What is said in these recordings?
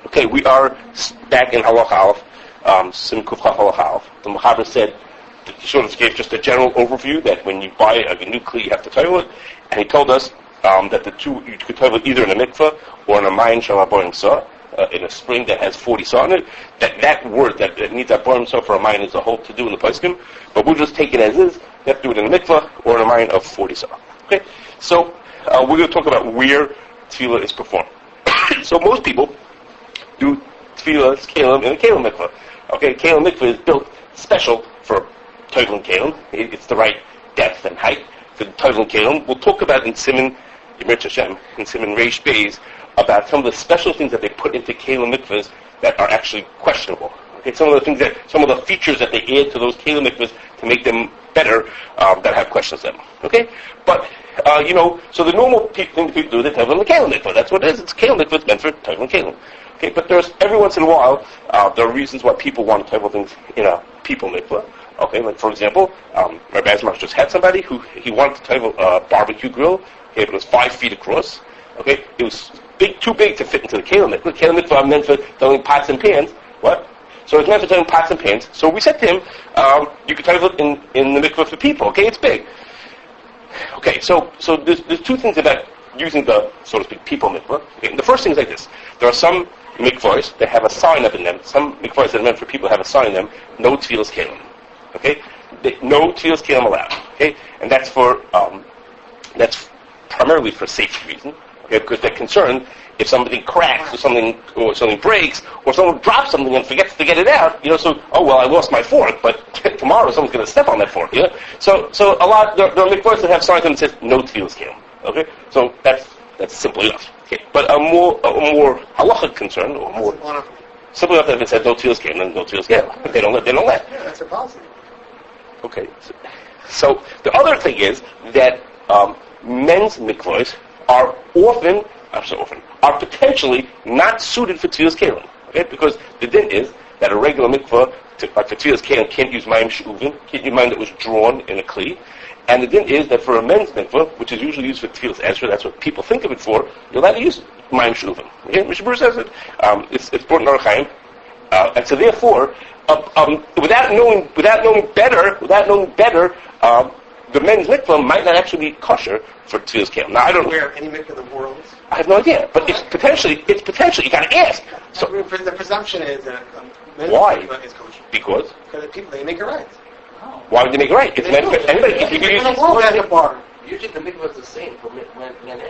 Okay, we are back in Halacha Aleph, Sim Kufcha Halacha Aleph. The Mechaber said, he sort of gave just a general overview that when you buy a new kli, you have to Tevillah, and he told us that the two, you could Tevillah either in a mikvah or in a mayin shel haborim sah, in a spring that has 40 sah in it. That word that needs haborim sah for a mayin is a whole to do in the poskim, but we'll just take it as is. You have to do it in a mikvah or in a mayin of 40 sah. Okay, so we're going to talk about where Tevillah is performed. So most people do Tevillas Keilim in a Keilim mikvah. Okay, Keilim mikvah is built special for Tevillah Keilim. It's the right depth and height for the Tevillah Keilim. We'll talk about in Siman Yimrit Hashem, in Siman Reish Beis, about some of the special things that they put into Keilim mikvahs that are actually questionable. Okay, some of the features that they add to those Keilim mikvahs to make them better that have questions in them. Okay, but so the normal thing people do, they Tevillah in the Keilim mikvah. That's what it is. It's Keilim mikvah. It's meant for Tevillah Keilim. Okay, but there's every once in a while there are reasons why people want to Tevillah things in a people mikvah. Okay, like for example, Rabbi Asmach just had somebody who he wanted to Tevillah a barbecue grill. Okay, but it was 5 feet across. Okay, it was too big to fit into the Keilim mikvah. Keilim mikvah meant for Tevillah pots and pans. What? So it's meant for Tevillah pots and pans. So we said to him, you can Tevillah in the mikvah for people. Okay, it's big. Okay, so there's two things about using the, so to speak, people mikvah. Okay, the first thing is like this. There are some mikvahs that have a sign up in them. Some mikvahs that are meant for people have a sign in them, no Tevillas Keilim. Okay? No Tevillas Keilim allowed. Okay? And that's primarily for safety reasons. Okay? Because they're concerned if something cracks or something breaks or someone drops something and forgets to get it out, so, I lost my fork, but tomorrow someone's going to step on that fork, So a lot, there are mikvahs that have signs on them that says no Tevillas Keilim. Okay? So that's simple enough. Okay? But a more halachic concern, or more simple enough that if it says no Tevillas Keilim, then no Tevillas Keilim. They don't let. Yeah, that's a policy. Okay. So the other thing is that men's mikvahs are potentially not suited for Tevillas Keilim. Okay? Because the din is that a regular mikvah, like for Tevillas Keilim, can't use mayim she'uvin, can't use mayim that was drawn in a kli. And the din is that for a men's mikvah, which is usually used for Tevillas Ezra, that's what people think of it for, you're allowed to use mayim she'uvin. Okay? Mishabur says it. It's brought in Aruch. And so therefore, without knowing better, the men's mikvah might not actually be kosher for Tevillas Keilim. Now I don't know where any mikvah in the world is. I have no idea, but it's potentially. You got to ask. So the presumption is that men's why? mikvah is kosher. Because the people they make it right. Why would they make it right? It's meant for anybody. If you could use a bar. Usually the mikvah is the same for men and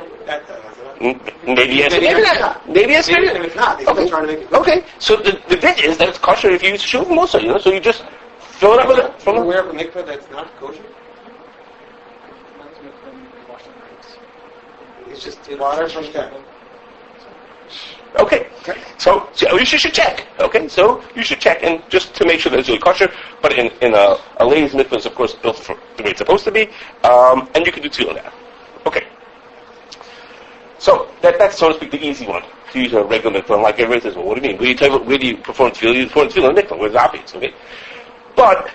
women. Maybe yes, maybe yes, maybe if not, they're still trying to make it. Okay, so the bit is that it's kosher if you use shuvim also. So you just fill it up with it. Are you aware of a mikvah that's not kosher? It's just water from tap. Okay, so you should check. Okay, so you should check and just to make sure that it's really kosher. But in a lady's mikvah is of course built for the way it's supposed to be, and you can do Tevillah now. Okay, so that's so to speak the easy one to use a regular mikvah. And like everybody says, well, what do you mean? Where do you perform Tevillah? You perform Tevillah in mikvah. Where's the obvious? Okay, but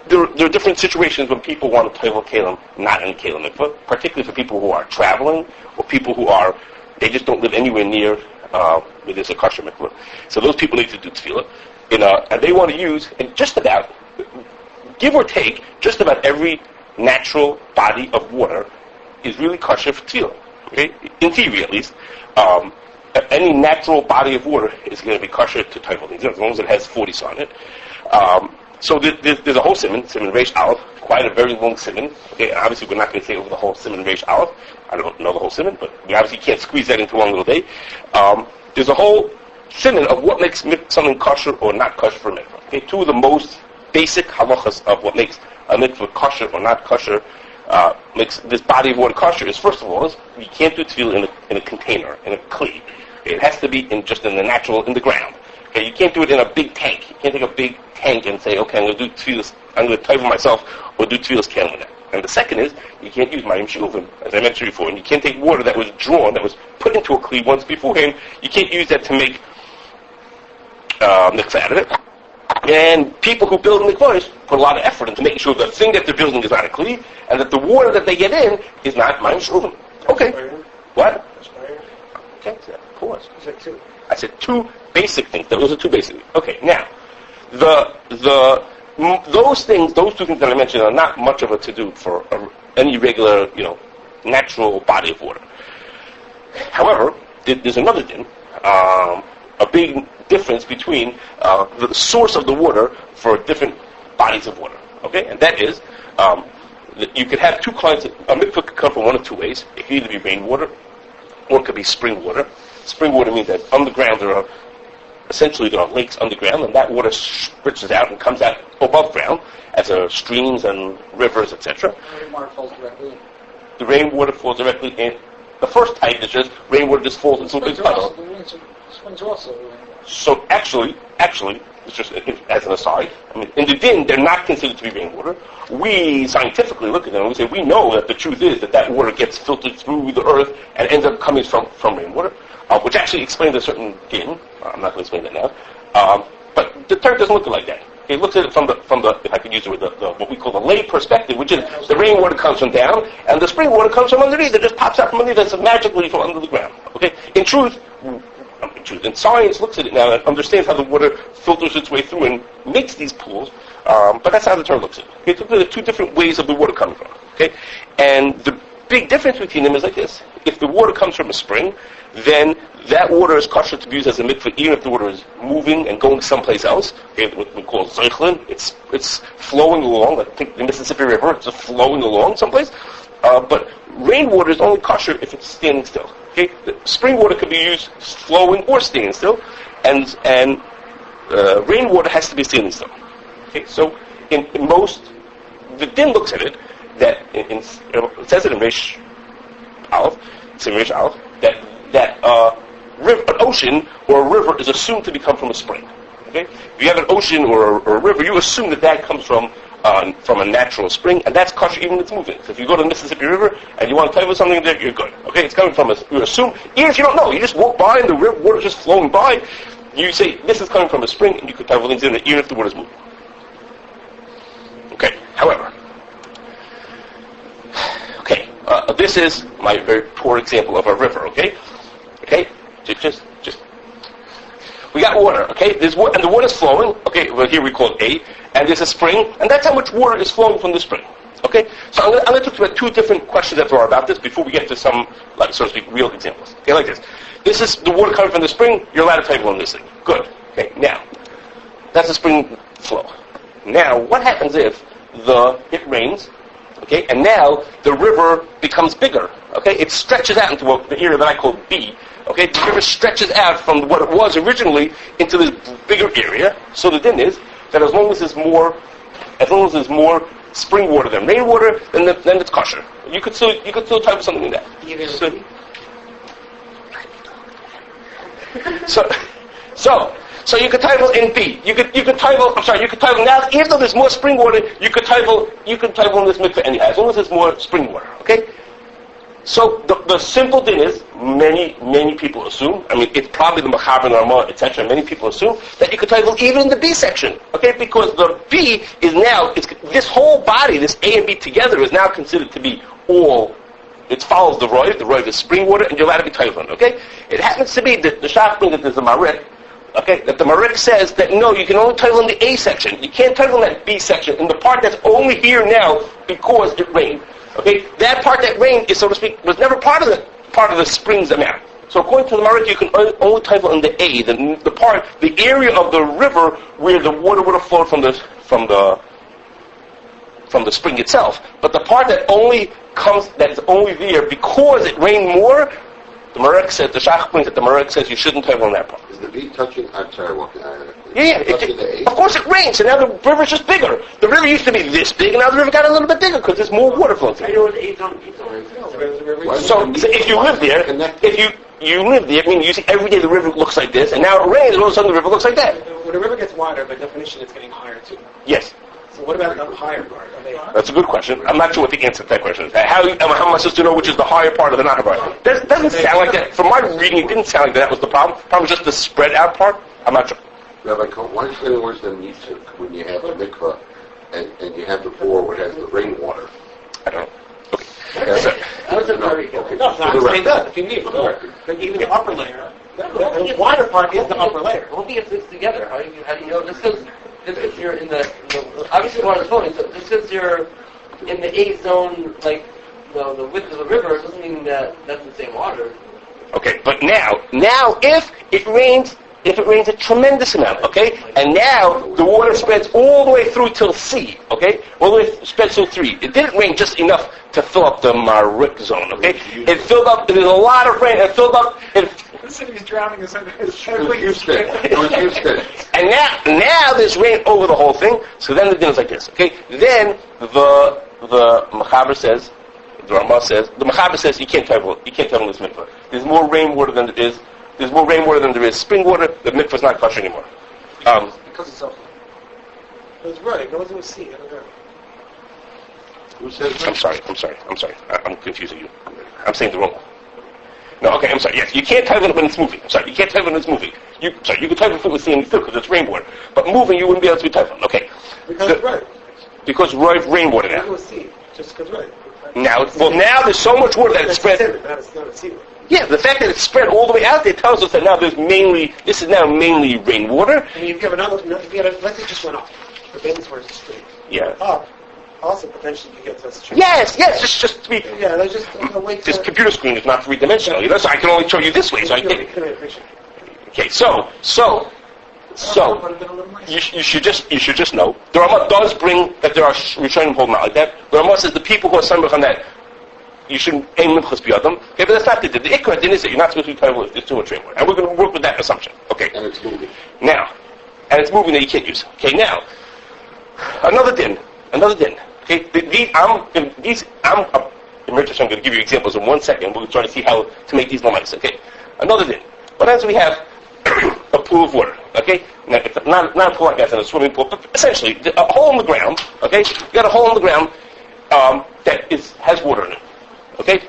there are different situations when people want to Tevillah Keilim not in Keilim mikvah, particularly for people who are traveling or people who they just don't live anywhere near where there's a kosher mikvah. So those people need to do Tevillah. And they want to use, and just about, give or take, just about every natural body of water is really kosher for Tevillah. Okay? In theory, at least. Any natural body of water is going to be kosher to Tevillah, as long as it has 40 on it. So there's a whole Siman Reish Aleph, quite a very long Siman. Okay, obviously we're not going to say over the whole Siman Reish Aleph. I don't know the whole Siman, but we obviously can't squeeze that into one little day. There's a whole Siman of what makes something kosher or not kosher for a mikvah. Okay, two of the most basic halachas of what makes a mikvah kosher or not kosher, makes this body of water kosher is, first of all, you can't do Tevillah in a container, in a kli. Okay, it has to be in the ground. Okay, you can't do it in a big tank. You can't take a big tank and say, okay, I'm going to do Tevillas, I'm going to Tevillah myself, or do Tevillas Keilim with that. And the second is, you can't use mayim she'uvin, as I mentioned before, and you can't take water that was drawn, that was put into a kli once beforehand, you can't use that to make mikvah out of it. And people who build mikvahs put a lot of effort into making sure the thing that they're building is not a kli, and that the water that they get in is not mayim she'uvin. Okay. What? Okay, so pause. Is that two? I said two basic things. Those are two basic things. Okay, now, those two things that I mentioned are not much of a to-do for any regular, natural body of water. However, there's another din, a big difference between the source of the water for different bodies of water. Okay, and that is, you could have two kinds. A mikvah could come from one of two ways. It could either be rainwater, or it could be spring water. Spring water means that underground there are lakes underground, and that water spritches out and comes out above ground as streams and rivers, etc. Rainwater falls directly in. The rainwater falls directly in. The first type is just rainwater just falls into a big puddle. Springs are also. So actually, it's just as an aside, in the din, they're not considered to be rainwater. We scientifically look at them and we say we know that the truth is that water gets filtered through the earth and ends up coming from rainwater, which actually explains a certain din. I'm not going to explain that now. But the Torah doesn't look like that. It looks at it from the if I could use it with the what we call the lay perspective, which is the rainwater comes from down and the spring water comes from underneath. It just pops out from underneath. It's magically from under the ground. Okay. And science looks at it now and understands how the water filters its way through and makes these pools, but that's how the Torah looks at it. Okay, it looks at the two different ways of the water coming from. Okay, and the big difference between them is like this: if the water comes from a spring, then that water is kosher to be used as a mikvah, even if the water is moving and going someplace else. Okay, what we call zeichlin. It's flowing along. I think the Mississippi River. It's just flowing along someplace. But rainwater is only kosher if it's standing still. Okay, the spring water could be used flowing or standing still, and rainwater has to be standing still. Okay, so in most, the din looks at it that it says it in Reish Aleph, that an ocean or a river is assumed to come from a spring. Okay, if you have an ocean or a river, you assume that comes from a natural spring, and that's kosher even if it's moving. So if you go to the Mississippi River and you want to tell you something there, you're good. Okay, it's coming from you assume, even if you don't know, you just walk by and the river water is just flowing by, you say, this is coming from a spring, and you could tell things in it even if the water is moving. Okay, however, this is my very poor example of a river, okay, just we got water, okay, and the water's flowing, okay, well here we call it A, and there's a spring, and that's how much water is flowing from the spring. Okay, so I'm going to talk about two different questions that there are about this before we get to some, so to speak, real examples. Okay, like this. This is the water coming from the spring. You're allowed to table on this thing. Good. Okay, now that's the spring flow. Now, what happens if it rains? Okay, and now the river becomes bigger. Okay, it stretches out into the area that I call B. Okay, the river stretches out from what it was originally into this bigger area. So the din is that as long as there's more spring water than rainwater, then it's kosher. You could still type something in that. So you could title in B. You could title now. Even though there's more spring water, you could title in this mikveh anyhow, as long as there's more spring water. Okay. So the simple thing is, many people assume, it's probably the Mechaber and Ramah, etc. Many people assume that you could title even in the B section, okay? Because the B is now, this whole body, this A and B together, is now considered to be all. It follows the roiv is spring water, and you're allowed to be titled, okay? It happens to be that the Shach brings that there's a Marik, okay? That the Marik says that no, you can only title in the A section. You can't title in that B section, in the part that's only here now because it rained. Okay, that part that rained is, so to speak, was never part of the spring's amount. So according to the Marik, you can only title in the A, the area of the river where the water would have flowed from the spring itself. But the part that is only there because it rained more, the Marik said, the Shach brings that the Marik says you shouldn't title in that part. Is the B touching? I'm sorry, what? Of course it rains, and now the river's just bigger. The river used to be this big, and now the river got a little bit bigger because there's more water flowing through. I know it's So if you live there, you live there, you see every day the river looks like this, and now it rains, and all of a sudden the river looks like that. When the river gets wider, by definition, it's getting higher too. Yes. So what about the higher part? That's a good question. I'm not sure what the answer to that question is. How am I supposed to know which is the higher part or the not higher part? That doesn't sound like that. From my reading, it didn't sound like that was the problem. The problem was just the spread out part. I'm not sure. Rabbi, why is it worse than Yitzhak when you have the mikvah and you have the boar which has the rainwater? I don't know. Okay. That wasn't very good. No, it's not saying that. If you need then even the upper layer. The wider part is the upper layer. Only if it's together. How do you know? Just because you're in the obviously water's flowing. So just because you're in the A zone, like the width of the river, doesn't mean that that's the same water. Okay, but now if it rains a tremendous amount, okay, and now the water spreads all the way through till C, okay, all the way spreads till 3. It didn't rain just enough to fill up the Marik zone, okay. It filled up. There's a lot of rain. It filled up. The city's drowning in Houston. And now there's rain over the whole thing. So then the din is like this, okay. Then the Mechaber says, the Ramah says, the Mechaber says you can't travel this mikvah. There's more rainwater than there is. There's more rainwater than there is spring water. The mikvah's not kosher anymore. Because it's off. It was right. It wasn't with C. I don't know. Who says that? I'm sorry. I'm confusing you. I'm saying the wrong one. No, okay, I'm sorry. Yes, you can't type it when it's moving. I'm sorry, you can't type it when it's moving. You can type it with C and still because it's rainwater. But moving, you wouldn't be able to type it. Okay. Because it's right. Because rainwater now. It was C. Just because right. Now there's so much water that it's spread. Not a C. Yeah, the fact that it's spread all the way out there tells us that now this is now mainly rainwater. And you've given another. Let's say it just went up. The baby's where it's straight. Yeah. Up. Also, potentially, you get to straight. Yes. Just to be. Yeah, there's just a way to. This computer screen is not three-dimensional, so I can only show you this way. So I can. Okay, so you should just know the Ramah does bring that there are Rishonim hold not like that. The Ramah says the people who are samech on that you shouldn't aim limchus biyadam. Okay, but that's not the ikra din is that you're not supposed to be total. It's too much rainwater, and we're going to work with that assumption. Okay, And it's moving. now, and it's moving that you can't use. Okay, now another din. Okay, I'm going to give you examples in 1 second. We're trying to see how to make these lamais. Okay, another din. What else we have? A pool of water. Okay, now, it's not a pool like that, it's a swimming pool, but essentially a hole in the ground. Okay, you got a hole in the ground that has water in it. Okay,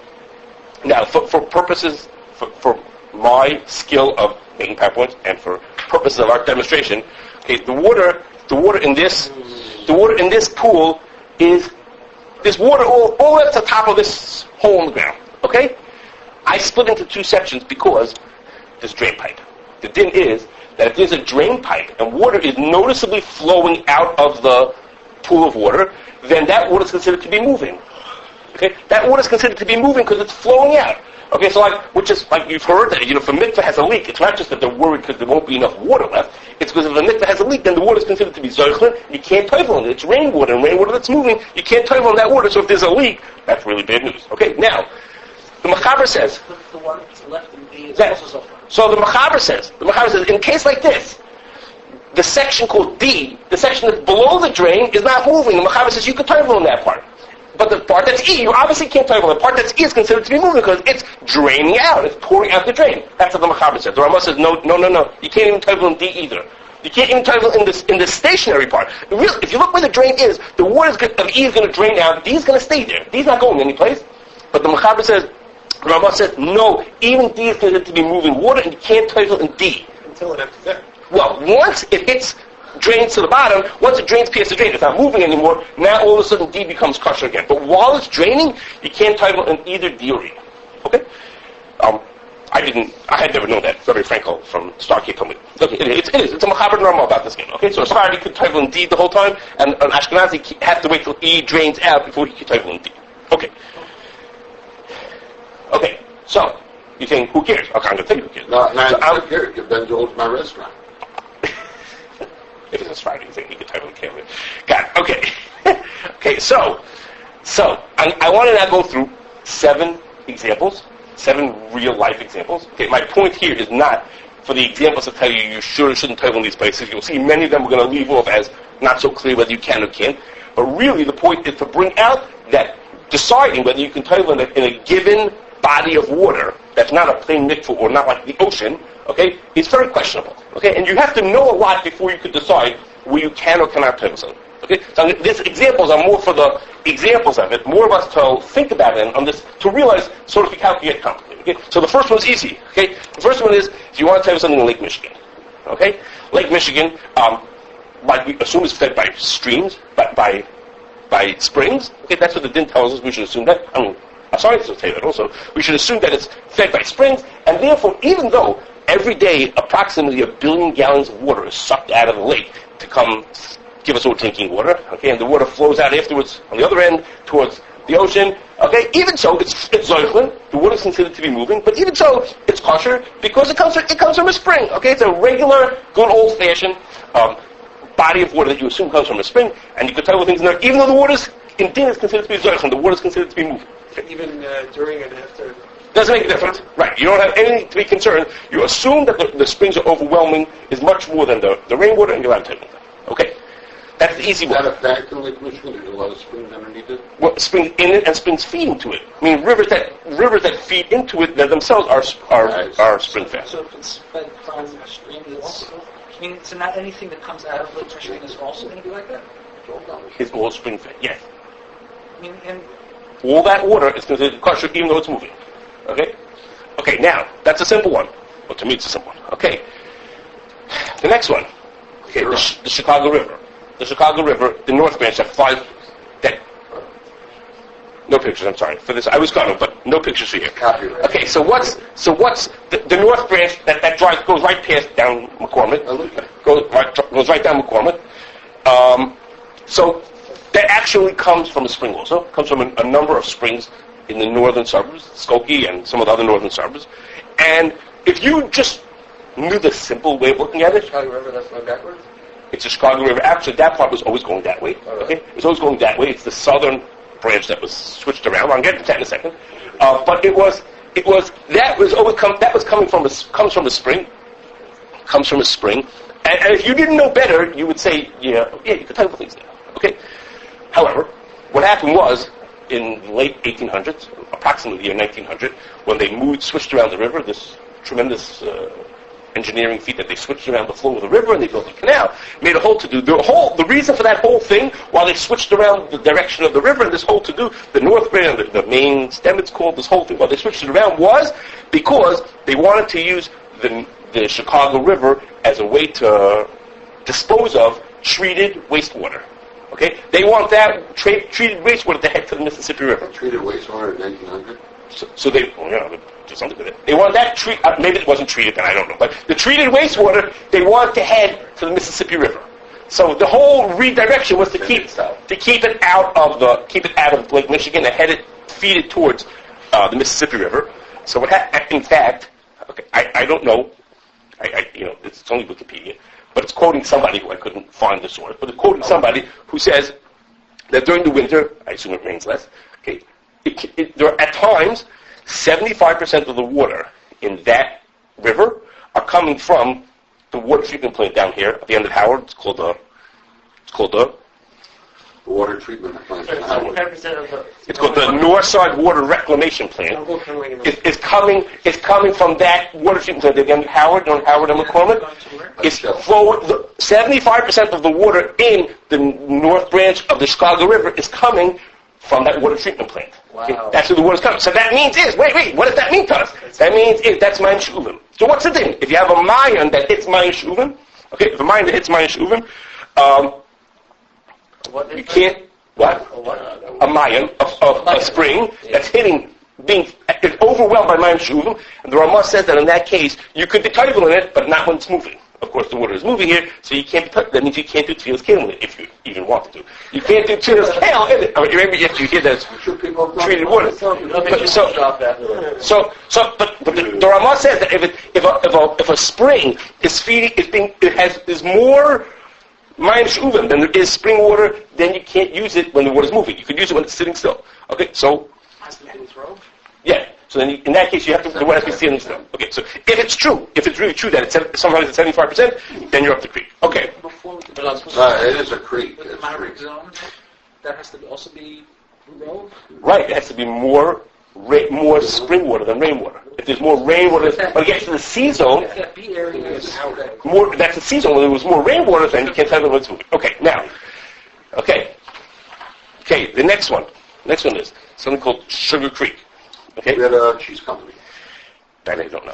now for purposes for my skill of making PowerPoints and for purposes of our demonstration, okay, the water in this pool is there's water all the way up to the top of this hole in the ground. Okay, I split into 2 sections because there's drain pipe. The din is that if there's a drain pipe and water is noticeably flowing out of the pool of water, then that water is considered to be moving. Okay, that water is considered to be moving because it's flowing out. Okay, so which is like you've heard that if a mikvah has a leak, it's not just that they're worried because there won't be enough water left. It's because if a mikvah has a leak, then the water is considered to be zoichlin. You can't toivel in it. It's rainwater, and rainwater that's moving. You can't toivel in that water. So if there's a leak, that's really bad news. Okay, now the Mechaber says. The one that's left in D is That, also sulfur. so the Mechaber says, in a case like this, the section called D, the section that's below the drain, is not moving. The Mechaber says you can toivel in that part. But the part that's E, you obviously can't toivel. The part that's E is considered to be moving because it's draining out. It's pouring out the drain. That's what the Mechaber says. The Ramah says, no. You can't even toivel in D either. You can't even toivel in the stationary part. Really, if you look where the drain is, the water of E is going to drain out. D is going to stay there. D is not going anyplace. But the Mechaber says, Ramah says, no, even D is considered to be moving water, and you can't toivel in D. Until it empties out. Well, once it drains to the bottom, once it drains past the drain, it's not moving anymore, now all of a sudden D becomes kosher again. But while it's draining, you can't toivel in either D or E. Okay? I had never known that. Rabbi Frankel from Stargate told me. Okay, it is. It's a Mechaber normal about this game. Okay, so a Sephardi could toivel in D the whole time, and an Ashkenazi has to wait till E drains out before he can toivel in D. Okay, so you think, who cares? Okay, I'm going to tell you who cares. No, So I don't care. Give Ben Joel to my restaurant. If it's Friday, you think he could type on camera. Got it. Okay. Okay, so I want to now go through 7 examples, 7 real-life examples. Okay, my point here is not for the examples to tell you should or shouldn't type in these places. You'll see many of them we're going to leave off as not so clear whether you can or can't. But really the point is to bring out that deciding whether you can type in a given body of water that's not a plain mikvah or not like the ocean, okay, is very questionable. Okay, and you have to know a lot before you could decide where you can or cannot type something. Okay, so these examples are more for the examples of it, more of us to think about it and to realize sort of how it can get complicated. Okay, so the first one is easy. Okay, the first one is if you want to type something in Lake Michigan. Okay, Lake Michigan, like we assume is fed by streams, by springs. Okay, that's what the din tells us. We should assume that. I mean, scientists will say that also. We should assume that it's fed by springs, and therefore, even though every day approximately 1 billion gallons of water is sucked out of the lake to come give us all drinking water, okay, and the water flows out afterwards on the other end towards the ocean, okay, even so, it's zoichlin, the water is considered to be moving, but even so, it's kosher because it comes from a spring, okay, it's a regular, good old-fashioned body of water that you assume comes from a spring, and you can tell what things in there, even though the water in din is considered to be zoichlin, the water is considered to be moving. Even during and after. Doesn't make a difference. Right. You don't have anything to be concerned. You assume that the springs are overwhelming is much more than the rainwater, and you're allowed to take them. Okay. That's the easy one. Is that a fact in Lake Michigan? There's a lot of springs underneath it? Well, springs in it and springs feed into it. I mean, rivers that feed into it that themselves are spring fed. So if it's fed from a stream, so not anything that comes out of Lake Michigan is also going to be like that? It's all spring fed. Yes. I mean, and All that water is considered kosher even though it's moving. Okay? Okay, now, that's a simple one. Well, to me it's a simple one. Okay. The next one. Okay, the Chicago River. The Chicago River, the North Branch no pictures, I'm sorry. For this, I was going to, but no pictures for you. Copyright. Okay, so what's the North Branch that goes right past down McCormick? Goes right down McCormick. So that actually comes from a spring also. Comes from a number of springs in the northern suburbs, Skokie and some of the other northern suburbs. And if you just knew the simple way of looking at it, Chicago River, that's going backwards? it's the Chicago River. Actually, that part was always going that way. Okay, it was always going that way. It's the southern branch that was switched around. I'll get to that in a second. But comes from a spring. Comes from a spring. And if you didn't know better, you would say, you could type things there. Okay. However, what happened was in the late 1800s, approximately the year 1900, when they switched around the river, this tremendous engineering feat that they switched around the flow of the river and they built a canal, made a whole to-do. The reason for that whole thing, while they switched around the direction of the river and this whole to-do, the North Branch, the main stem it's called, this whole thing, while they switched it around was because they wanted to use the Chicago River as a way to dispose of treated wastewater. Okay? They want that treated wastewater to head to the Mississippi River. Treated wastewater in 1900? So they, do something with it. They want that maybe it wasn't treated then, I don't know. But the treated wastewater, they want to head to the Mississippi River. So the whole redirection was to keep it out of Lake Michigan and feed it towards the Mississippi River. So in fact, okay, I don't know. It's only Wikipedia, but it's quoting somebody who I couldn't find the source. But it's quoting somebody who says that during the winter, I assume it rains less. Okay, there are at times 75% of the water in that river are coming from the water treatment plant down here at the end of Howard. It's called the Water treatment plant. 75% of the... It's called the Northside Water Reclamation Plant. It's coming from that water treatment plant at the end of Howard, on Howard and McCormick. It's 75% of the water in the North Branch of the Chicago River is coming from that water treatment plant. Wow. Okay? That's where the water's coming. So that means wait, what does that mean to us? That means that's Mayan Shuvim. So what's the thing? If you have a Mayan that hits Mayan Shuvim, okay, if a Mayan that hits Mayan Shuvim, you can't, a Mayan, a spring that's it's overwhelmed by Mayan Shuvim, and the Ramah says that in that case, you could be Tevillah in it, but not when it's moving. Of course, the water is moving here, so you can't be that means you can't do Tevillas Keilim in it, if you even wanted to. You can't do Tevillas Keilim in it. I mean, maybe if you hear that it's treated water. But the Ramah says that if a spring is feeding, is more Mayim Shuvim than there is spring water, then you can't use it when the water is moving. You could use it when it's sitting still. Okay, so yeah. So then, in that case, the water has to be sitting still. Okay, so if it's really true that sometimes it's 75%, then you're up the creek. Okay. It is a creek. With the moderate zone, that has to also be road? Right, it has to be more spring water than rainwater. If there's more rainwater, when it gets to the sea zone, That B area is that's the sea zone. When there was more rainwater, then you can't tell what's moving. Okay, now, okay, the next one is something called Sugar Creek. Okay, We had a cheese company. that I don't know.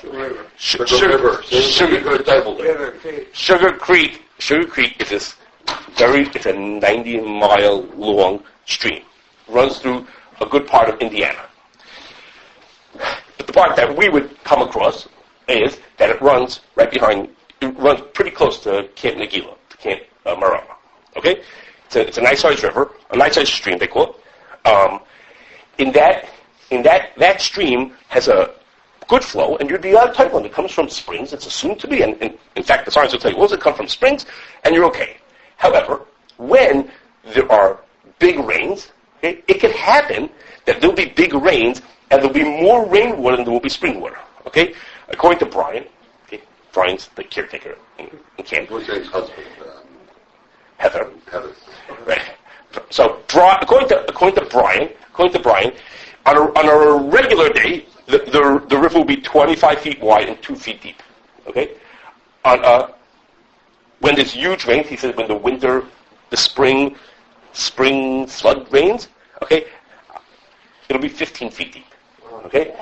Sugar Creek is this it's a 90-mile long stream. Runs through a good part of Indiana. part that we would come across is that it runs pretty close to Camp Nagila, to Camp Marama. Okay? It's a nice-sized river, a nice-sized stream, they call it. In that stream has a good flow, and you'd be out of tight when it comes from springs. It's assumed to be, and in fact, the science will tell you, it come from springs, and you're okay. However, when there are big rains, okay, it can happen that there'll be big rains, and there'll be more rainwater than there will be spring water. Okay? According to Brian, okay, Brian's the caretaker in camp. What's his husband? Heather. Right. So, according to Brian, on a regular day, the river will be 25 feet wide and 2 feet deep. Okay? When there's huge rains, he said, when the spring flood rains, okay, it'll be 15 feet deep. Okay?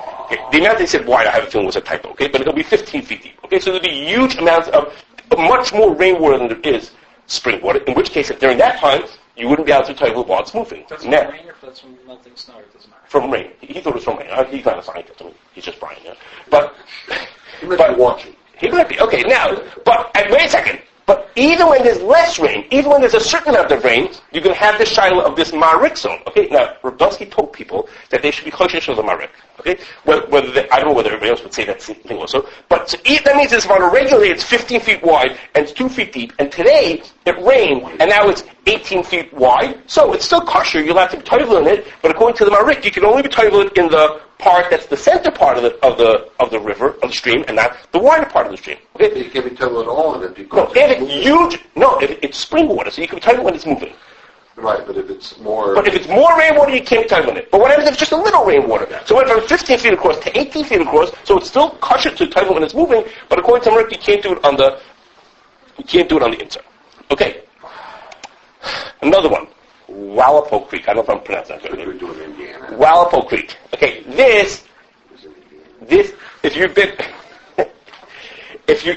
The amount they said wide, I have a feeling was a typo. Okay? But it'll be 15 feet deep. Okay? So there'll be huge amounts of much more rainwater than there is spring water. In which case, during that time, you wouldn't be able to tell while it's moving. That's from rain or that's from melting snow? It doesn't matter. From rain. He thought it was from rain. He's not a scientist. I mean, he's just Brian. Yeah? But He might be watching. he might be. Okay, now, wait a second. But even when there's less rain, even when there's a certain amount of rain, you can have this shiloh of this Marik zone. Okay, now, Rabdowski told people that they should be choshesh of the Marik. Okay, I don't know whether everybody else would say that same thing also. But that means it's on a regular day, it's 15 feet wide and it's 2 feet deep. And today, it rained, and now it's 18 feet wide. So it's still kosher. You'll have to be Tevillah in it. But according to the Marik, you can only be Tevillah in the part that's the center part of the river, of the stream, and not the wider part of the stream. Okay? You can't be Tevillah at all in it No, because if it's huge, it's spring water, so you can be Tevillah when it's moving. right, but if it's more But if it's more rainwater, you can't be Tevillah it. But what happens if it's just a little rainwater? So it went from 15 feet across to 18 feet across, so it's still kosher to Tevillah when it's moving, but according to Merck, you can't do it on the inside. Okay. Another one. Wallapo Creek. I don't know if I'm pronouncing that we're correctly. doing in Indiana. Wallapo Creek. Okay, this, if you've been, if you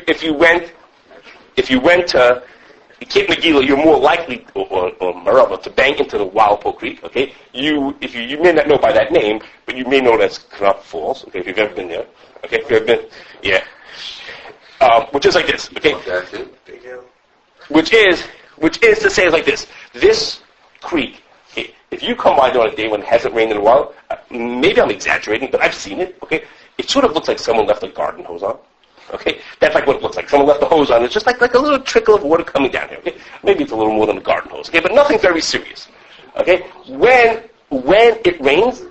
went to Cape Nagila, you're more likely, or Marava, to bang into the Wallapo Creek. Okay, you may not know by that name, but you may know that's Knop Falls. Okay, if you've ever been there. Okay, if you've ever been, yeah. Which is like this. Okay, That's it. which is to say like this. This creek, okay, if you come by there on a day when it hasn't rained in a while, maybe I'm exaggerating, but I've seen it, okay? It sort of looks like someone left a garden hose on, okay? That's like what it looks like. Someone left the hose on. It's just like a little trickle of water coming down here, okay? Maybe it's a little more than a garden hose, okay? But nothing very serious, okay? When it rains,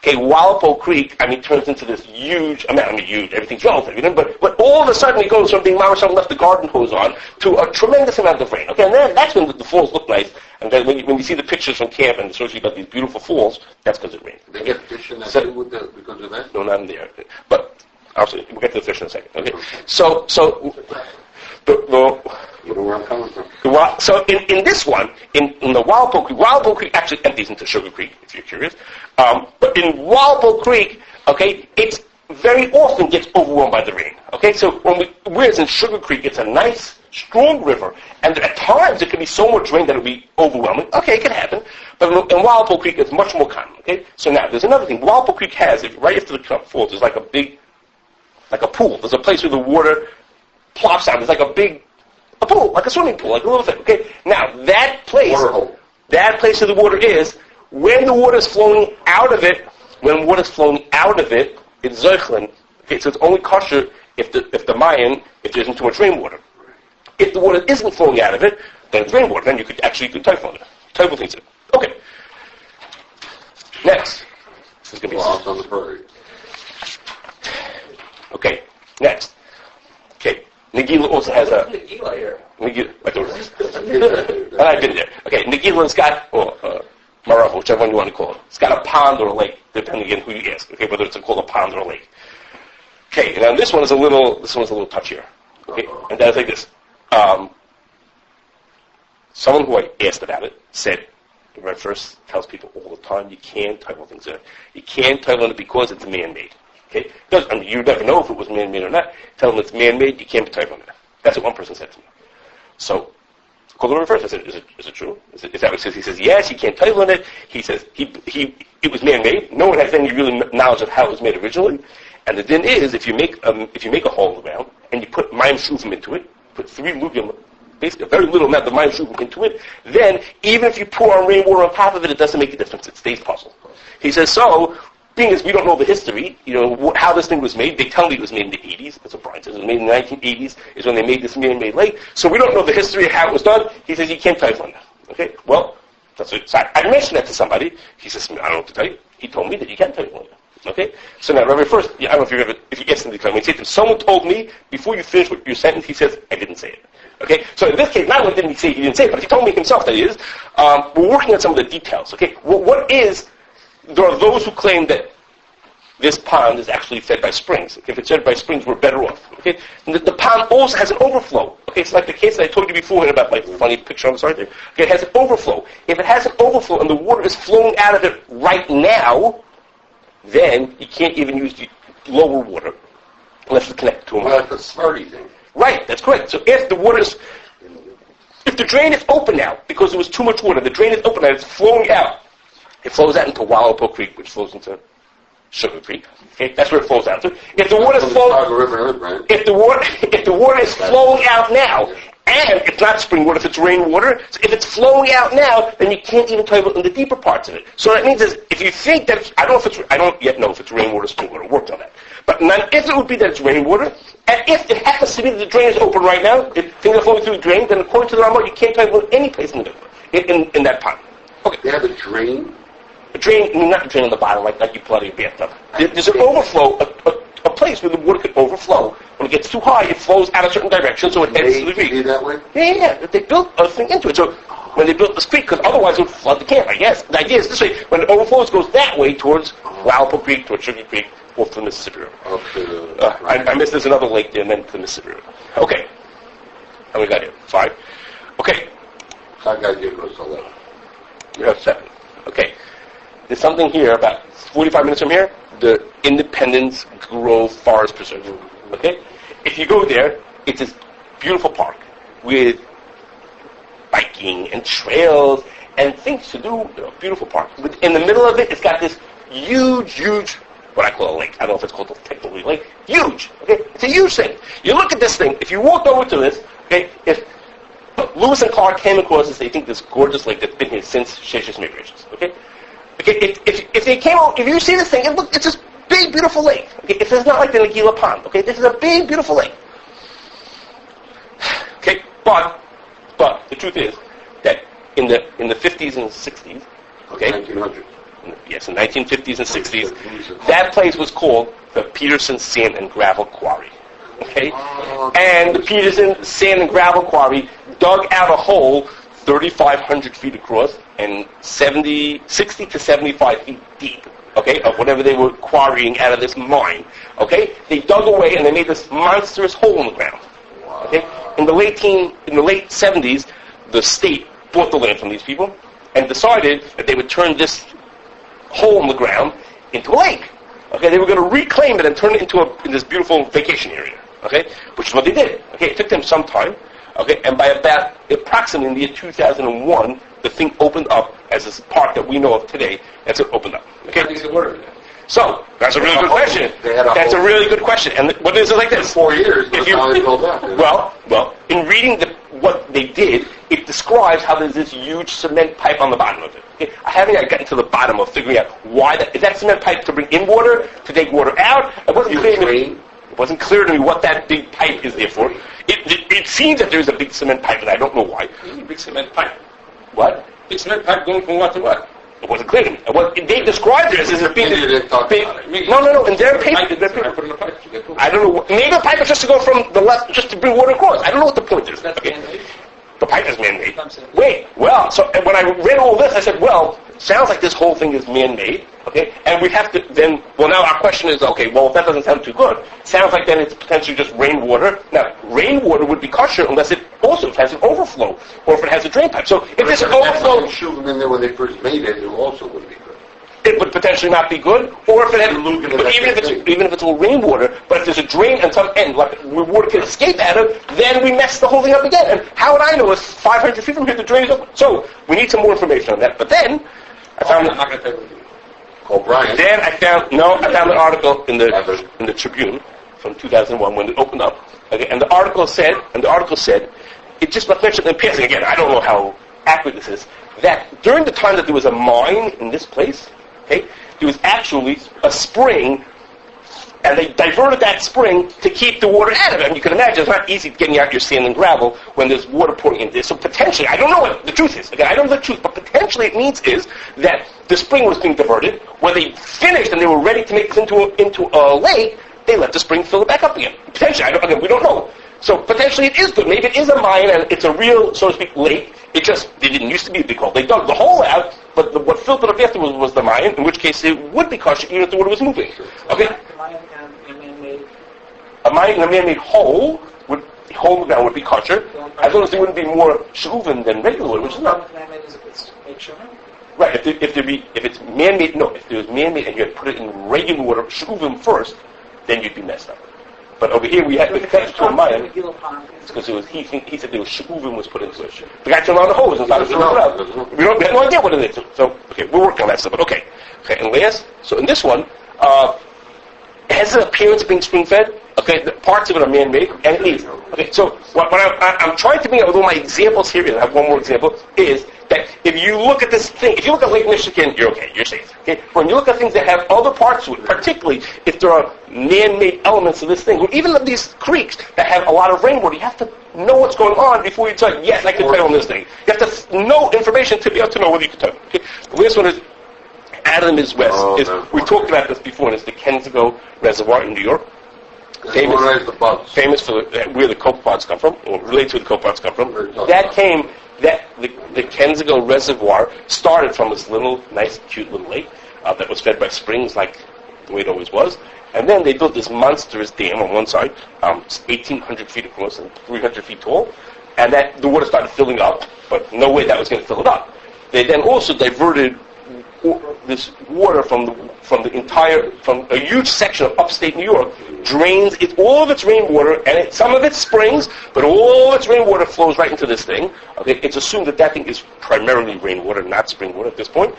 okay, Wallapo Creek, turns into this huge amount. Huge, everything's relative, but all of a sudden it goes from being someone left the garden hose on to a tremendous amount of rain. Okay, and then that's when the falls look nice. And then when you see the pictures from camp and it shows you about these beautiful falls, that's because it rained. They get fish in that So- too because of that? No, not in there. But obviously, we'll get to the fish in a second. Okay, so You know where I'm coming from? So in this one, in the Wallapo Creek actually empties into Sugar Creek, if you're curious. But in Wallapo Creek, okay, it's very often gets overwhelmed by the rain. Okay, so whereas in Sugar Creek, it's a nice, strong river, and at times it can be so much rain that it'll be overwhelming. Okay, it can happen. But in Wallapo Creek, it's much more common. Okay, so now there's another thing. Wallapo Creek has, right after the falls, there's like a pool. There's a place where the water plops out. There's like a pool, like a swimming pool, like a little thing. Okay, now that place where the water is, when the water is flowing out of it, it's Zeichlin. Okay, so it's only kosher if there isn't too much rainwater. If the water isn't flowing out of it, then it's rainwater. Then you could actually do Tevillah. Tevillah things it. Okay. Next. This is going to be Out on the prairie. Okay. Next. Okay. Nagila also has a Nagila here. Nagila. I don't know. And I've been there. Okay. Nagila's got Marava, whichever one you want to call it. It's got a pond or a lake, depending on who you ask. Okay, whether it's called a pond or a lake. Okay. Now this one's a little touchier. Okay. And that's like this. Someone who I asked about it said, the Red First tells people all the time, you can't title things in. You can't title it because it's man-made. Okay? Because, you never know if it was man-made or not. Tell them it's man-made, you can't be titling it. That's what one person said to me. So, Called over first. I said, is it true? Is that what he says? He says, yes, you can't title on it. He says, it was man-made. No one has any real knowledge of how it was made originally. And the din is, if you make a hole in the ground, and you put mayim shuvim into it, put 3 lugim, basically a very little amount of mayim shuvim into it, then even if you pour on rainwater on top of it, it doesn't make a difference. It stays puzzle. He says, so, being as we don't know the history, how this thing was made, they tell me it was made in the 80s. That's what Brian says. It was made in the 1980s is when they made this man-made lake. So we don't know the history of how it was done. He says, you can't title on that. Okay? Well, that's what, so I mentioned that to somebody. He says, I don't know what to tell you. He told me that you can't title on that. Okay? So now, Rabbi, first, I don't know if you get something to when you say to him, someone told me, before you finish your sentence, he says, I didn't say it. Okay? So in this case, not only didn't he say he didn't say it, but he told me himself that he is. We're working on some of the details. Okay? There are those who claim that this pond is actually fed by springs. Okay? If it's fed by springs, we're better off. Okay? And the pond also has an overflow. Okay? It's like the case that I told you before about like the funny picture on the side there. Okay? It has an overflow. If it has an overflow and the water is flowing out of it right now, then you can't even use the lower water unless it's connected to a Well, line. that's a Smarty thing. Right, that's correct. So if the drain is open now, because there was too much water, the drain is open and it's flowing out. It flows out into Wallopo Creek, which flows into Sugar Creek. Okay, that's where it flows out to. If the water is flowing, if the water is flowing out now, and it's not spring water, if it's rainwater, so if it's flowing out now, then you can't even talk about in the deeper parts of it. So that means is, if you think that I don't yet know if it's rainwater or spring water. Worked on that. But if it would be that it's rainwater, and if it happens to be that the drain is open right now, if things are flowing through the drain, then according to the Rambam, you can't talk about any place in the Mikvah, in that pond. Okay. They have a drain? A drain, not a drain on the bottom like you pull out of your bathtub. There's an overflow, a place where the water can overflow. When it gets too high, it flows out a certain direction, so it heads to the creek. That way? Yeah. They built a thing into it. So when they built this creek, because otherwise it would flood the camp, I guess. The idea is this way, when it overflows, it goes that way towards Walpo Creek, towards Sugar Creek, or to the Mississippi River. Okay. I missed there's another lake there, and then to the Mississippi River. Okay. How many got here? 5? Okay. I got you goes 11. You have 7. Okay. There's something here about 45 minutes from here, the Independence Grove Forest Preserve. Okay? If you go there, it's this beautiful park with biking and trails and things to do. Beautiful park. In the middle of it, it's got this huge, what I call a lake. I don't know if it's called a technically lake. Huge. Okay? It's a huge thing. You look at this thing. If you walked over to this, okay, if Lewis and Clark came across this, they think this gorgeous lake that's been here since Shesh's migrations. Okay? Okay, if they came out, if you see this thing, it's this big, beautiful lake. Okay, it's not like the Nagila Pond. Okay, this is a big, beautiful lake. Okay, but the truth is that in the 50s and 60s, okay, 1900. Yes, in the 1950s and 60s, that place was called the Peterson Sand and Gravel Quarry. Okay, and the Peterson Sand and Gravel Quarry dug out a hole 3,500 feet across and 60 to 75 feet deep, okay, of whatever they were quarrying out of this mine, okay? They dug away and they made this monstrous hole in the ground, okay? In the late 70s, the state bought the land from these people and decided that they would turn this hole in the ground into a lake, okay? They were going to reclaim it and turn it into this beautiful vacation area, okay? Which is what they did, okay? It took them some time. Okay, and by about approximately in the year 2001, the thing opened up as this park that we know of today. That's it opened up. Okay, so that's a really good question. That's a really good question. And what is it like this? 4 years. Well, in reading what they did, it describes how there's this huge cement pipe on the bottom of it. Okay? I haven't yet gotten to the bottom of figuring out why is that cement pipe to bring in water, to take water out? It wasn't clear to me what that big pipe is there for. It seems that there's a big cement pipe, and I don't know why. Big cement pipe. What? Big cement pipe going from what to what? It wasn't clear to me. They described it as a big... No. In their paper... I don't know. Maybe the pipe is just to go from the left, just to bring water across. I don't know what the point is. Okay. The pipe is man-made. Wait, well, so when I read all this, I said, well, sounds like this whole thing is man-made, okay? And we have to then, well, now our question is, okay, well, if that doesn't sound too good, sounds like then it's potentially just rainwater. Now, rainwater would be kosher unless it also has an overflow, or if it has a drain pipe. So if there's an overflow... Shuvim in there when they first made it, it also would be good. it would potentially not be good. Or if it had, but even if it's all rainwater, but if there's a drain at some end, like where water can escape out of, then we mess the whole thing up again. And how would I know? It's 500 feet from here, the drain is open. So we need some more information on that. But then I found. I'm not going to tell you. Call Brian. Then I found an article in the Tribune from 2001 when it opened up. Okay, and the article said, it just mentioned in passing again. I don't know how accurate this is. That during the time that there was a mine in this place, okay, there was actually a spring, and they diverted that spring to keep the water out of it. And you can imagine it's not easy getting out your sand and gravel when there's water pouring into this. So potentially, I don't know what the truth is. Again, I don't know the truth, but potentially it means is that the spring was being diverted. When they finished and they were ready to make this into a lake, they let the spring fill it back up again. Potentially, we don't know. So potentially it is good. Maybe it is a mine and it's a real, so to speak, lake. It didn't used to be a big hole. They dug the hole out, but what filled it up afterwards was the mine, in which case it would be kosher even if the water was moving. Okay? A mine and a man-made hole would be kosher, as long as there wouldn't be more shuvin than regular water, which is not. Right, if it's man-made, no. If there was man-made and you had put it in regular water, shuvin first, then you'd be messed up. But over here we had the catch to a mine because it was he said there was shuvin was put into it. The guy turned on the hose and started filling it up. We have no idea what it is. So okay, we're working on that stuff. But okay, and last, so in this one, it has an appearance of being spring-fed. Okay, the parts of it are man-made, and it needs. Okay, so what I'm trying to bring out with all my examples here, and I have one more example, is that if you look at this thing, if you look at Lake Michigan, you're okay, you're safe. Okay, when you look at things that have other parts to it, particularly if there are man-made elements of this thing, or even of these creeks that have a lot of rainwater, you have to know what's going on before you tell, yes, I can tell on this thing. You have to know information to be able to know whether you can tell. Okay, the last one is Adam is West. We talked about this before, and it's the Kensigo Reservoir in New York. Famous for where the copepods come from, or related to where the copepods come from. The Kensigo Reservoir started from this little, nice, cute little lake that was fed by springs like the way it always was. And then they built this monstrous dam on one side, 1,800 feet across and 300 feet tall. And that the water started filling up, but no way that was going to fill it up. They then also diverted this water from a huge section of upstate New York, drains all of its rainwater, and some of its springs, but all its rainwater flows right into this thing. Okay, it's assumed that thing is primarily rainwater, not spring water at this point.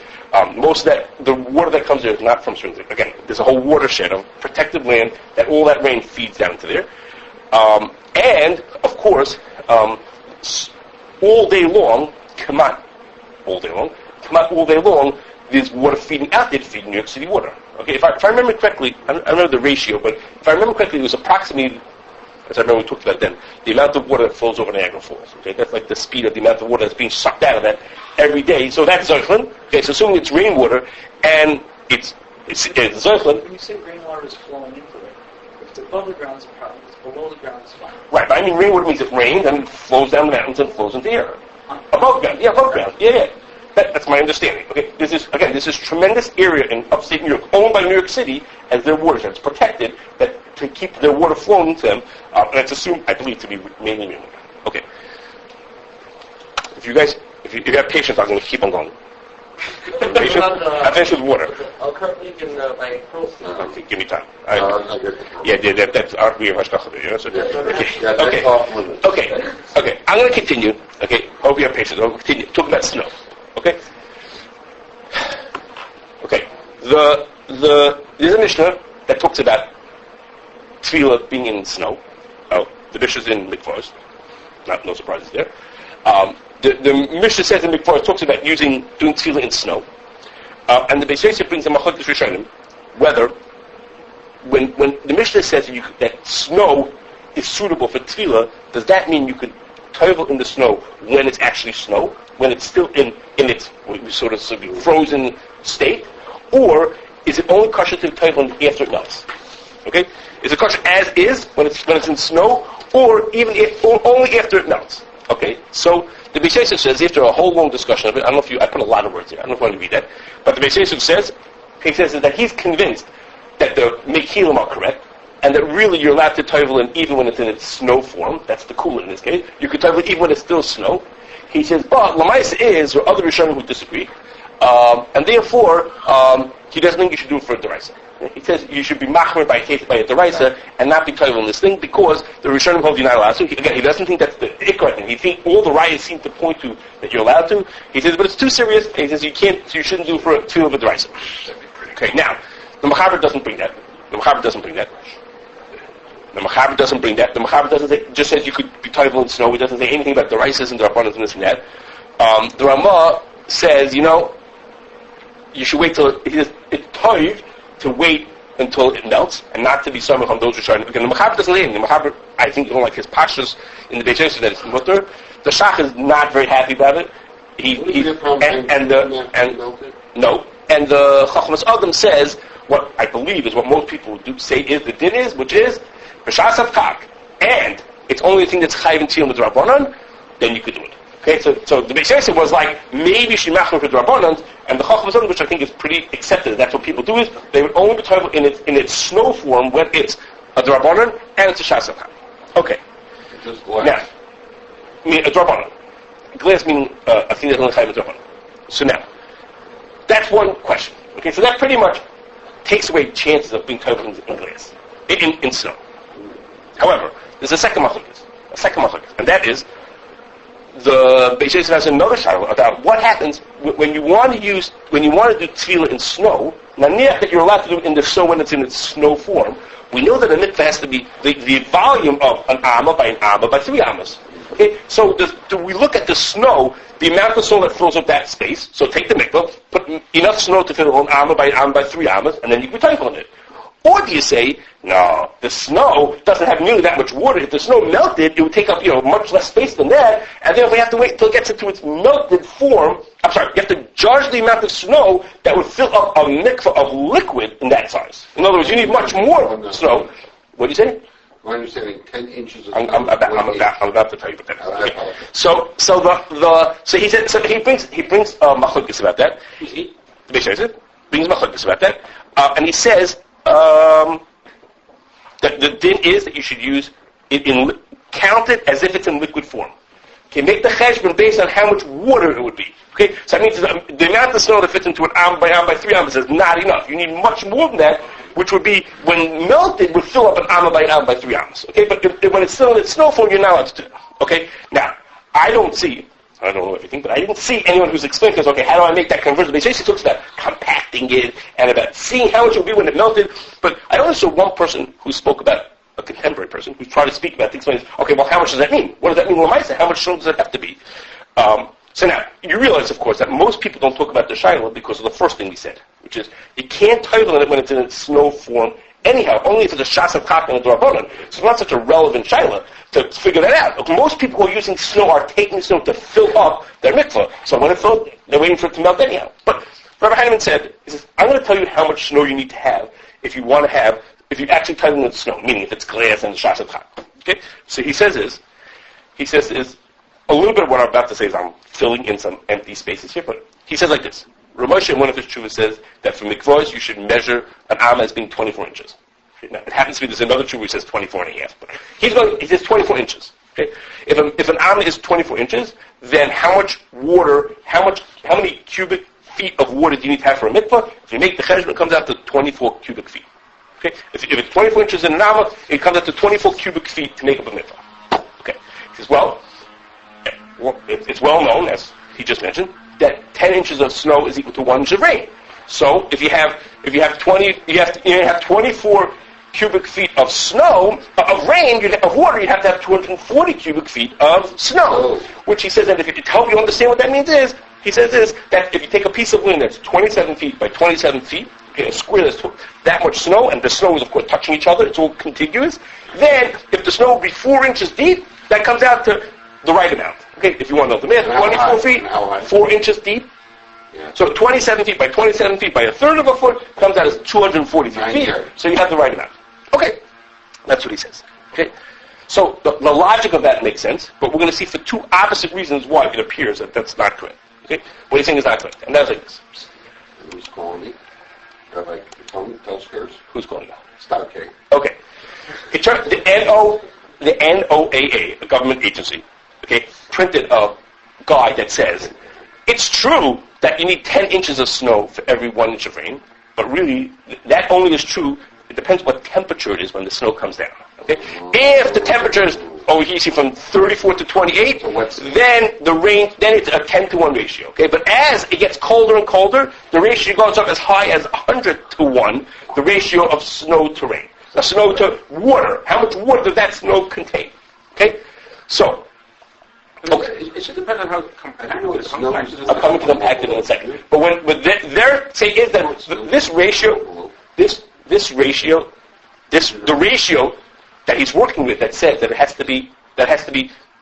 Most of the water that comes there is not from springs. Again, there's a whole watershed of protected land that all that rain feeds down into there. And, of course, all day long, there's water feeding out there to feed New York City water. Okay, if I remember correctly, I don't know the ratio, but if I remember correctly, it was approximately, as I remember we talked about then, the amount of water that flows over Niagara Falls. Okay, that's like the speed of the amount of water that's being sucked out of that every day. So that's Zeuchlin. Okay, so assuming it's rainwater, and it's Zeuchlin. When you say rainwater is flowing into it, if it's above the ground, it's a problem. If it's below the ground, it's fine. Right, but I mean rainwater means it rains and it flows down the mountains and flows into the air. Above ground, yeah. That's my understanding. Okay, this is tremendous area in upstate New York, owned by New York City as their watershed. It's protected to keep their water flowing to them, and it's assumed, I believe, to be mainly rainwater. Okay. If you have patience, I'm going to keep on going. I finish with water. Currently, you can post. Okay, give me time. That's our we have Okay. I'm going to continue. Okay. Hope you have patience. I'll continue. Talk about snow. Okay. There's a Mishnah that talks about Tevillah being in snow. The Mishnah's in Mikvah. No surprises there. The Mishnah says in Mikvah talks about doing Tevillah in snow. And the Beis Yosef brings the Machlokes Rishonim whether when the Mishnah says that snow is suitable for Tevillah, does that mean you could Tevillah in the snow when it's actually snow, when it's still in its sort of frozen state, or is it only kosher to Tevillah after it melts? Okay, is it kosher as is when it's in snow, or only after it melts? Okay, so the Beis Yosef says after a whole long discussion of it, I put a lot of words here. I don't know if you want to read that, but the Beis Yosef says that he's convinced that the Keilim are correct, and that really you're allowed to Tevillah even when it's in its snow form. That's the cooler in this case. You could Tevillah even when it's still snow. He says, but Lamaisa or other Rishonim who disagree, and therefore he doesn't think you should do it for a deraisa. He says you should be machmer by a deraisa and not be toivel in this thing because the Rishonim hold you not allowed to. He doesn't think that's the ikar thing. He thinks all the rayas seem to point to that you're allowed to. He says, but it's too serious. And he says you shouldn't do it for a tefillah of a deraisa. Okay, now the Mechaber doesn't bring that. The Mechaber doesn't bring that. The Mechaber doesn't bring that. The Mechaber doesn't say, just says you could be toivel in snow. He doesn't say anything about the deraisas and the rabbanos and this and that. The Ramah says, you should wait till it's toiv to wait until it melts and not to be samech on those who are because the Mechaber doesn't say anything. The Mechaber, I think, you don't like his pashas in the Beis Yosef that it's mutter. The Shach is not very happy about it. The Chachmas Adam says what I believe is what most people do say is the din is, which is b'shas avkak, and it's only a thing that's chayv and tiyum with rabbanon, then you could do it. Okay, so the Beis Yosef was like maybe shemachmer for rabbanon, and the Chachmas Adam, which I think is pretty accepted. That's what people do is they would only be toivel in its snow form when it's a drabanan and it's a shas avkak. Okay, now a drabanan. Glass meaning a thing that's only chayv and drabanan. So now that's one question. Okay, so that pretty much takes away chances of being toivel in glass, in snow. However, there's a second machlokes, and that is the Beis Yosef has another shadow about what happens when you want to do tevillah in snow. Now, that you're allowed to do it in the snow when it's in its snow form. We know that a mikvah has to be the volume of an amma by 3 ammas. Okay, so we look at the snow, the amount of snow that fills up that space. So take the mikvah, put enough snow to fill an amma by 3 ammas, and then you can be toivel in it. Or do you say, no, the snow doesn't have nearly that much water. If the snow melted, it would take up much less space than that, and then we have to wait until it gets into its melted form. You have to judge the amount of snow that would fill up a mikvah of liquid in that size. In other words, you need much more snow. What do you say? My understanding, 10 inches of I'm about to tell you about that. Okay. So he said. So he brings machlokes about that. The Beis Yosef brings machlokes about that, and he says that the din is that you should use it count it as if it's in liquid form. Okay, make the cheshbon based on how much water it would be. Okay, so that means the amount of snow that fits into an am by 3 ammas is not enough. You need much more than that, which would be, when melted, would fill up an amma by 3 ammas. Okay, but when it's still in its snow form, you're not allowed to do it. Okay, now, I don't know everything, but I didn't see anyone who's explained this. Okay, how do I make that conversion? They basically talks about compacting it and about seeing how it would be when it melted. But I only saw one person who spoke about, a contemporary person, who tried to speak about things. Okay, well, how much does that mean? What does that mean? L'maisa? How much snow does that have to be? So now, you realize, of course, that most people don't talk about the shaila because of the first thing we said, which is, you can't toivel it when it's in its snow form anyhow, only if it's a shas of kak and a drabanan. So it's not such a relevant shaila to figure that out. Look, most people who are using snow are taking snow to fill up their mikvah. So when it fills, they're waiting for it to melt anyhow. But Rabbi Heinemann said, he says, I'm going to tell you how much snow you need to have if you actually toivel in the snow, meaning if it's glass and the shas of kak. Okay? So he says a little bit of what I'm about to say is I'm filling in some empty spaces here, but he says like this. Ramosha, in one of his tshuvas, says that for mikvahs you should measure an amma as being 24 inches. Now, it happens to be there's another tshuva which says 24 and a half, but he says 24 inches. Okay? If an amma is 24 inches, then how many cubic feet of water do you need to have for a mikvah? If you make the cheshbon, it comes out to 24 cubic feet. Okay? If it's 24 inches in an amma, it comes out to 24 cubic feet to make up a mikvah. Okay? He says, it's well known, as he just mentioned, that 10 inches of snow is equal to 1 inch of rain. So if you have 24 cubic feet of snow, of rain, of water, you'd have to have 240 cubic feet of snow. Which he says, and if you help you understand what that means is, he says is that if you take a piece of land that's 27 feet by 27 feet, okay, a square that's that much snow, and the snow is of course touching each other, it's all contiguous, then if the snow would be 4 inches deep, that comes out to the right amount. Okay, if you want to know the math, 24 feet, 4 inches deep. Yeah. So 27 feet by 27 feet by a third of a foot comes out as 243 feet. So you have the right amount. Okay, that's what he says. Okay, so the logic of that makes sense, but we're going to see for 2 opposite reasons why it appears that that's not correct. Okay, what he's saying is not correct, and that's like this. Who's calling me? Who's calling you? Stockade. Okay, it turned the NOAA, a government agency, okay, printed a guide that says it's true that you need 10 inches of snow for every 1 inch of rain, but really, that only is true. It depends what temperature it is when the snow comes down. Okay? If the temperature is over here, you see from 34 to 28, then the rain, then it's a 10-to-1 ratio. Okay? But as it gets colder and colder, the ratio goes up as high as 100-to-1, the ratio of snow to rain. Now, snow to water. How much water does that snow contain? Okay? So, okay. It should depend on how compacted the I'm coming to compacted in a second. But their say is that this ratio, the ratio that he's working with that says that it has to be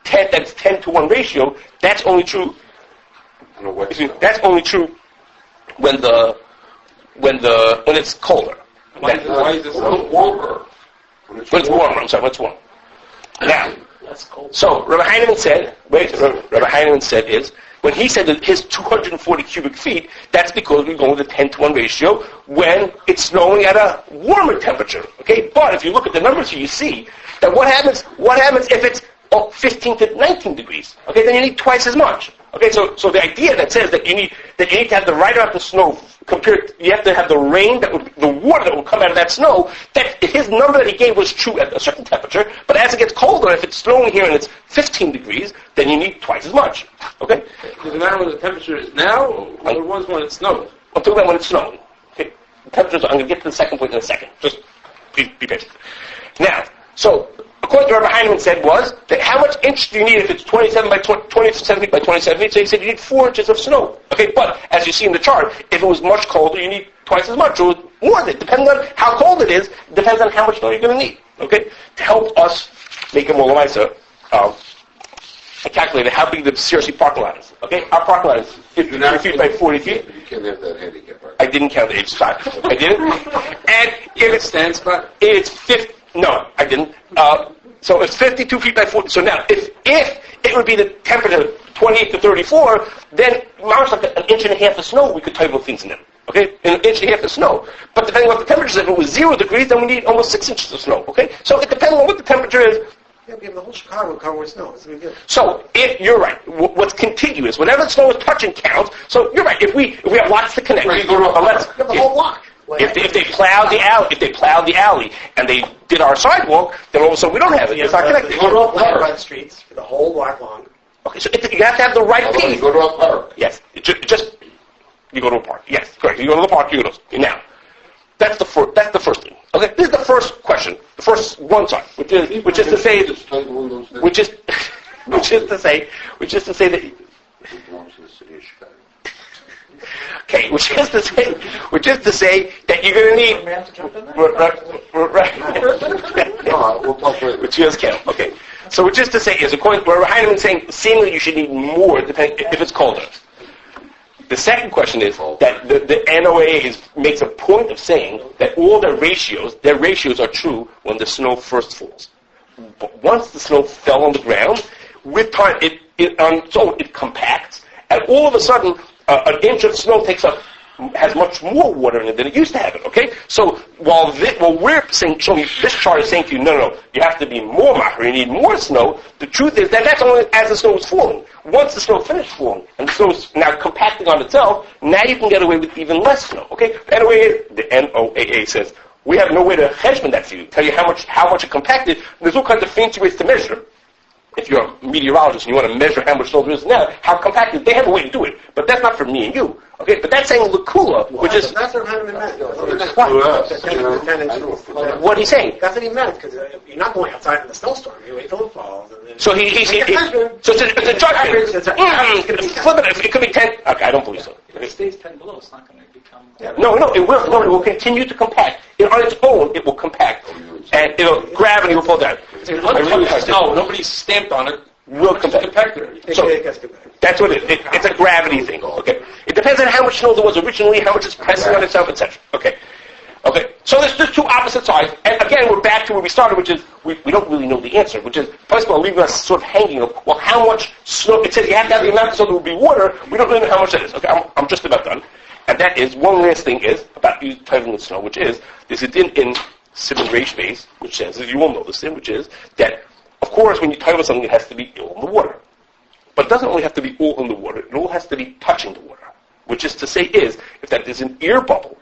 10, that's 10-to-1 ratio, that's only true. That's only true when it's colder. Why is this warmer? When it's warmer, I'm sorry, when it's warm. Now, That's cold. so Rabbi Heinemann said, is, when he said that his 240 cubic feet, that's because we go with a 10-to-1 ratio when it's snowing at a warmer temperature. Okay, but if you look at the numbers here, you see that what happens if it's 15 to 19 degrees? Okay, then you need twice as much. Okay, so the idea that says that you need to have the right amount of snow you have to have the rain the water that will come out of that snow. That his number that he gave was true at a certain temperature, but as it gets colder, if it's snowing here and it's 15 degrees, then you need twice as much. Okay, Does it matter what the temperature is now, or it was when it snowed? I'm talking about when it's snowing. Okay, the temperatures. I'm going to get to the second point in a second. Just be patient. Now, so according to Rabbi Heinemann said was that how much inch do you need if it's 27 by 27 feet by 27 feet? So he said you need 4 inches of snow. Okay, but as you see in the chart, if it was much colder, you need twice as much, or more than it. Depending on how cold it is, depends on how much snow you're going to need. Okay, to help us make a more nicer, I calculated how big the CRC parking lot is. Okay, our parking lot is 53 feet by 40 feet. You can't have that handicap, right? I didn't count the H spot. I didn't. And if it stands spot, it's 50. No, I didn't. So it's 52 feet by 40. So now, if it would be the temperature 28 to 34, then almost like an inch and a half of snow, we could table things in them. Okay, an inch and a half of snow. But depending on what the temperature is, if it was 0 degrees, then we need almost 6 inches of snow. Okay, so it depends on what the temperature is. Yeah, we have the whole Chicago covered with snow. It's good. So if you're right, what's contiguous, whatever the snow is touching counts. So you're right. If we have lots to connect, Right, you go to a- let's you have the whole block. If they plowed the alley, and they did our sidewalk, then all of a sudden we don't have it. It's not connected. Go to a block by the streets for the whole block long. Okay, so you have to have the right How about piece. you go to a park? Yes, just you go to a park. Yes, correct. You go to the park. You go to now. That's the first thing. Okay, this is the first question. The first one side, which is to say Just title one of those things. which is to say that. It belongs to the city of Chicago. Okay, which is to say that you're going to need. Man to jump in there? Right. No, we'll talk later. Which is count. Okay. So which is to say is according to where Heinemann saying seemingly you should need more depending if it's colder. The second question is that the NOAA makes a point of saying that all their ratios are true when the snow first falls. But once the snow fell on the ground, with time it compacts, and all of a sudden an inch of snow has much more water in it than it used to have it. Okay, so while we're saying, this chart is saying to you, no, you have to be more macher, you need more snow. The truth is that that's only as the snow is falling. Once the snow finished falling and the snow is now compacting on itself, now you can get away with even less snow. Okay, anyway, the NOAA says we have no way to measurement that for you, tell you how much it compacted. There's all kinds of fancy ways to measure. If you're a meteorologist and you want to measure how much snow there is now, how compacted, they have a way to do it. But that's not for me and you. Okay, but that's saying Lakula, which is That's what Heinemann meant. what he's saying. That's what he meant, because you're not going outside in the snowstorm. You wait till it falls. And then So it's a judgment. Flip it. It could be 10. Okay, I don't believe so. If it stays 10 below, it's not going to become... No, it will. No, it will continue to compact. On its own, it will compact, and gravity will pull down. No, nobody's stamped on it. Will compact. So that's what it is. It's a gravity thing. Okay. It depends on how much snow there was originally, how much it's pressing on itself, etc. Okay. So there's two opposite sides, and again we're back to where we started, which is we don't really know the answer, which is first of all leaving us sort of hanging. Well, how much snow? It says you have to have the amount of snow that will be water. We don't really know how much that is. Okay, I'm just about done. And that is one last thing is about you typing with snow, which is there's a din in Simon Reish base, which says, as you all know this din, which is that of course when you title something it has to be all in the water. But it doesn't only have to be all in the water, it all has to be touching the water. which is to say is, if that there's an air bubble,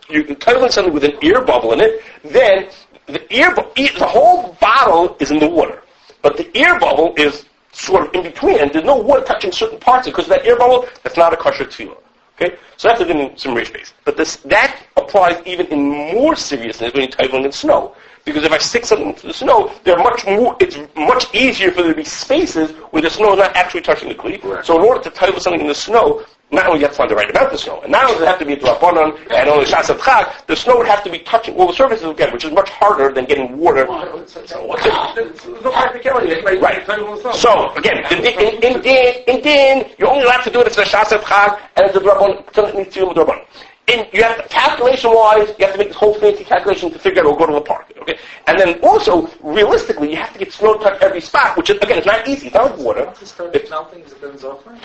you can title something with an air bubble in it, then the whole bottle is in the water. But the air bubble is sort of in between, and there's no water touching certain parts because of that air bubble, that's not a kosher tevillah. Okay? So that's in some rich base. But that applies even in more seriousness when you're titling in snow. Because if I stick something into the snow, it's much easier for there to be spaces where the snow is not actually touching the kli. Right. So in order to title something in the snow, not only you have to find the right amount of snow, and not only does it have to be a drabanan and only shas of chag, the snow would have to be touching all the surfaces again, which is much harder than getting water. There's no practicality. Right. So again, in din, you're only allowed to do it if it's a shas of chag and it's a drabanan. And you have to, calculation-wise, you have to make this whole fancy calculation to figure out or go to the park. Okay, and then also realistically, you have to get snow to touch every spot, which is, again, it's not easy. It's not like water. Once it starts melting, is it then over?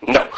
No.